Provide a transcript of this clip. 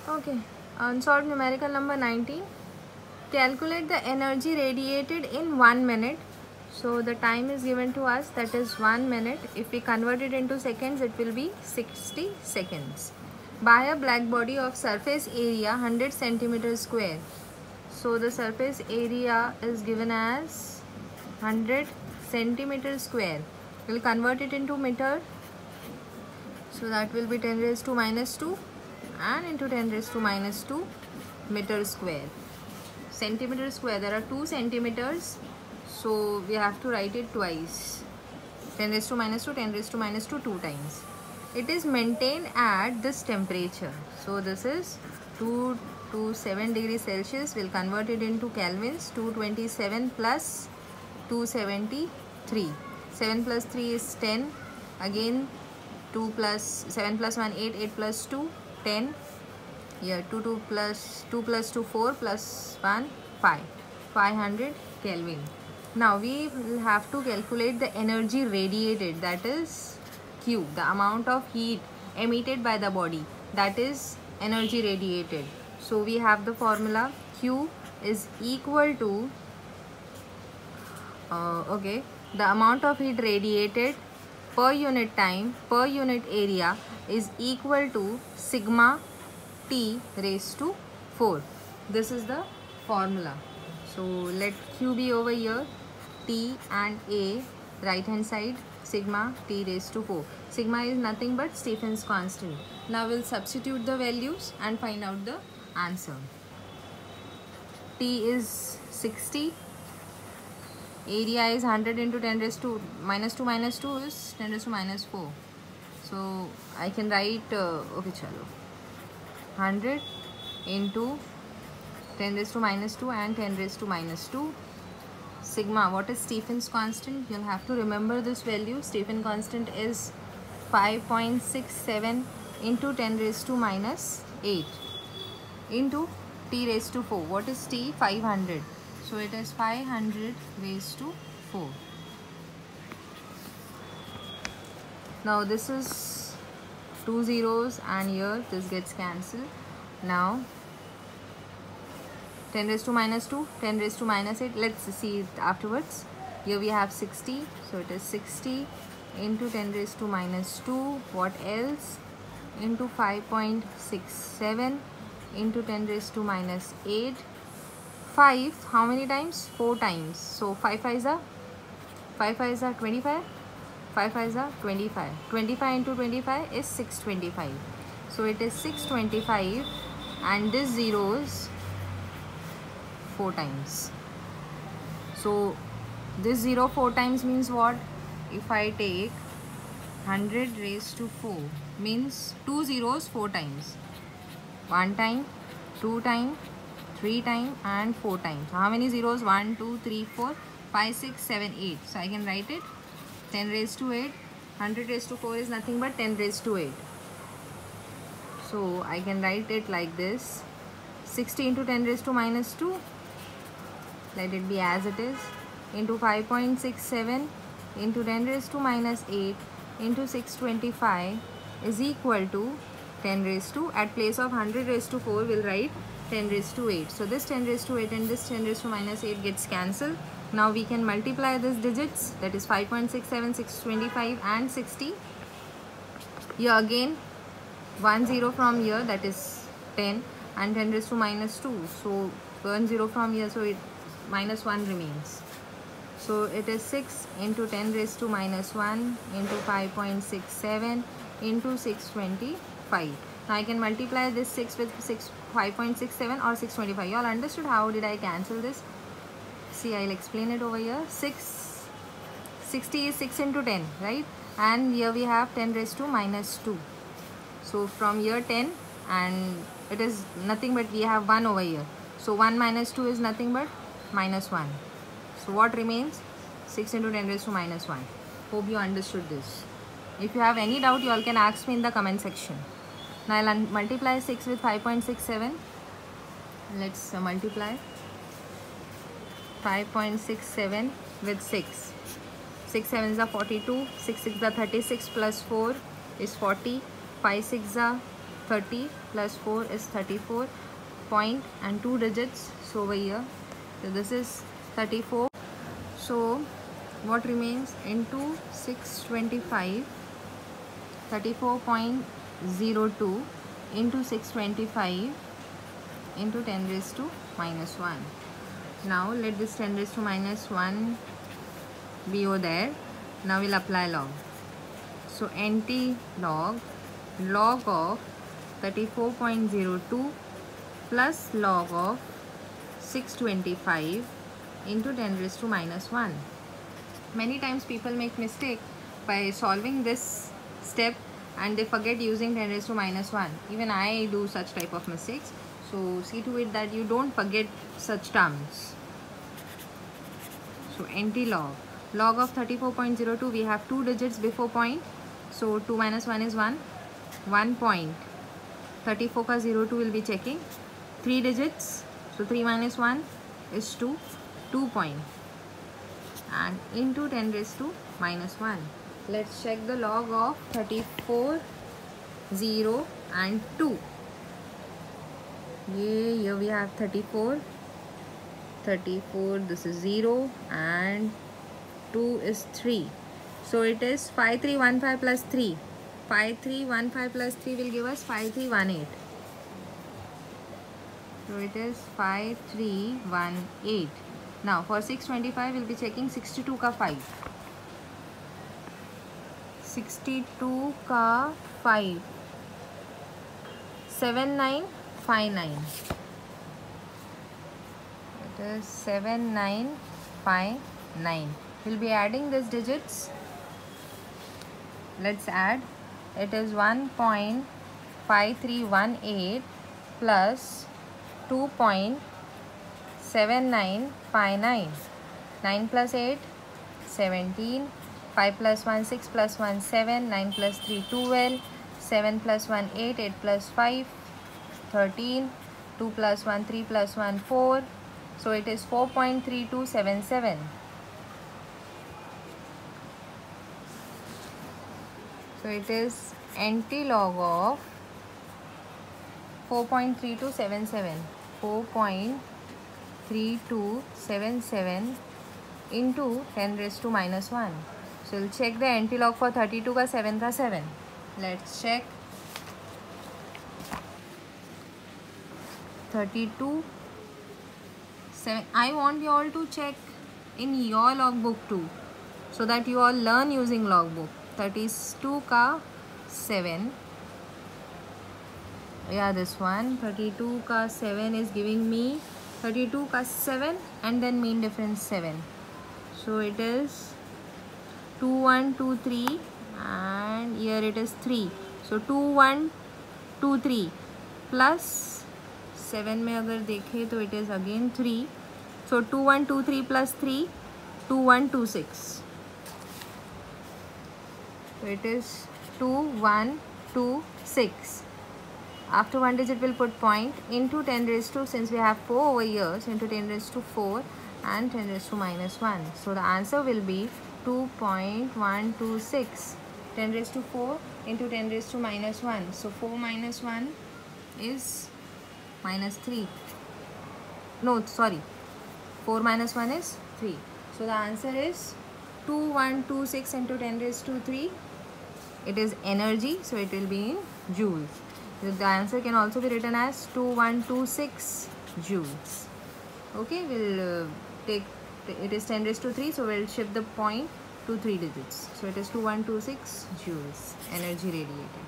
Okay, unsolved numerical number 19. Calculate the energy radiated in 1 minute. So the time is given to us, that is 1 minute. If we convert it into seconds, it will be 60 seconds. By a black body of surface area 100 centimeters square. So the surface area is given as 100 centimeters square. We'll convert it into meter. So that will be 10 raised to minus 2 and into 10 raised to minus 2 meter square. Centimeter square, there are 2 centimeters, so we have to write it twice. 10 raised to minus 2, 10 raised to minus 2, 2 times. It is maintained at this temperature. So this is 227 degrees Celsius. We'll convert it into Kelvins. 227 plus 273. 7 plus 3 is 10. Again 2 plus 7 plus 1 8, 8 plus 2 10. Here 2 plus 2 4 plus 1 5. 500 Kelvin. Now we will have to calculate the energy radiated, that is Q, the amount of heat emitted by the body, that is energy radiated. So we have the formula. Q is equal to the amount of heat radiated per unit time per unit area is equal to sigma T raised to 4. This is the formula. So let Q be over here, T and A right hand side, sigma T raised to 4. Sigma is nothing but Stephen's constant. Now we'll substitute the values and find out the answer. T is 60. Area is 100 into 10 raised to minus 2 minus 2 is 10 raised to minus 4. So I can write, okay, chalo. 100 into 10 raised to minus 2 and 10 raised to minus 2. Sigma, what is Stephen's constant? You'll have to remember this value. Stephen's constant is 5.67 into 10 raised to minus 8 into T raised to 4. What is T? 500. So it is 500 raised to 4. Now this is 2 zeros and here this gets cancelled. Now 10 raised to minus 2, 10 raised to minus 8. Let's see it afterwards. Here we have 60. So it is 60 into 10 raised to minus 2. What else? Into 5.67 into 10 raised to minus 8. 5, how many times? 4 times. So 5 5s are 25. 5 5s are 25. 25 into 25 is 625. So it is 625 and this zeros 4 times. So this 0 4 times means what? If I take 100 raised to 4 means 2 zeros 4 times. 1 time, 2 time, 3 time and 4 times. So how many zeros? 1, 2, 3, 4, 5, 6, 7, 8. So I can write it 10 raised to 8. 100 raised to 4 is nothing but 10 raised to 8. So I can write it like this. 60 into 10 raised to minus 2. Let it be as it is. Into 5.67 into 10 raised to minus 8 into 625 is equal to 10 raised to, at place of 100 raised to 4 we'll write 10 raised to 8. So this 10 raised to 8 and this 10 raised to minus 8 gets cancelled. Now we can multiply these digits, that is 5.67, 625 and 60. Here again 1 0 from here, that is 10 and 10 raised to minus 2. So 1 0 from here, so it minus 1 remains. So it is 6 into 10 raised to minus 1 into 5.67 into 625. Now I can multiply this 6 with 5.67 or 625. You all understood how did I cancel this? See, I'll explain it over here. 60 is 6 into 10, right? And here we have 10 raised to minus 2. So from here 10 and it is nothing but we have 1 over here. So 1 minus 2 is nothing but minus 1. So what remains? 6 into 10 raised to minus 1. Hope you understood this. If you have any doubt, you all can ask me in the comment section. Now I'll multiply 6 with 5.67. Let's multiply 5.67 with 6. 6 7s are 42. 6 6 are 36 plus 4 is 40. 5 6 are 30 plus 4 is 34 point and 2 digits, so over here, so this is 34. So what remains? Into 625, 34.02 into 625 into 10 raised to minus 1. Now let this 10 raised to minus 1 be over there. Now we'll apply log. So anti-log, log of 34.02 plus log of 625 into 10 raised to minus 1. Many times people make mistake by solving this step and they forget using 10 raised to minus 1. Even I do such type of mistakes. So see to it that you don't forget such terms. So anti-log, log of 34.02, we have 2 digits before point. So 2 minus 1 is 1. 1 point. 34 ka 02 will be checking. 3 digits. So 3 minus 1 is 2. 2 point. And into 10 raised to minus 1. Let's check the log of 34, 0 and 2. Here we have 34. 34, this is 0 and 2 is 3. So it is 5315 plus 3. 5315 plus 3 will give us 5318. So it is 5318. Now for 625 we'll be checking 62 ka 5. 62 ka 5. 7959. It is 7959. We'll be adding these digits. Let's add. It is 1.5318 plus 2.7959. 9 plus 8, 17. 5 plus 1, 6 plus 1, 7. 9 plus 3, 12. 7 plus 1, 8. 8 plus 5, 13. 2 plus 1, 3 plus 1, 4. So it is 4.3277. So it is anti-log of 4.3277. 4.3277 into 10 raised to minus 1. So we'll check the anti-log for 32 ka 7 ka 7. Let's check. 32 7. I want you all to check in your logbook too, so that you all learn using logbook. 32 ka 7. Yeah, this one. 32 ka 7 is giving me 32 ka 7 and then mean difference 7. So it is 2123 and here it is 3. So 2123 plus 7 में अगर देखें तो it is again 3. So 2123 plus 3, 2126. So it is 2126. After one digit we'll put point into 10 raised to, since we have 4 over here, so into 10 raised to 4 and 10 raised to minus 1. So the answer will be 2.126. 10 raised to 4 into 10 raised to minus 1. So 4 minus 1 is minus 3. No, sorry. 4 minus 1 is 3. So the answer is 2126 into 10 raised to 3. It is energy, so it will be in joules. The answer can also be written as 2126 joules. Okay, we'll take, it is 10 raised to 3, so we'll shift the point to 3 digits. So it is 2126 joules, energy radiated.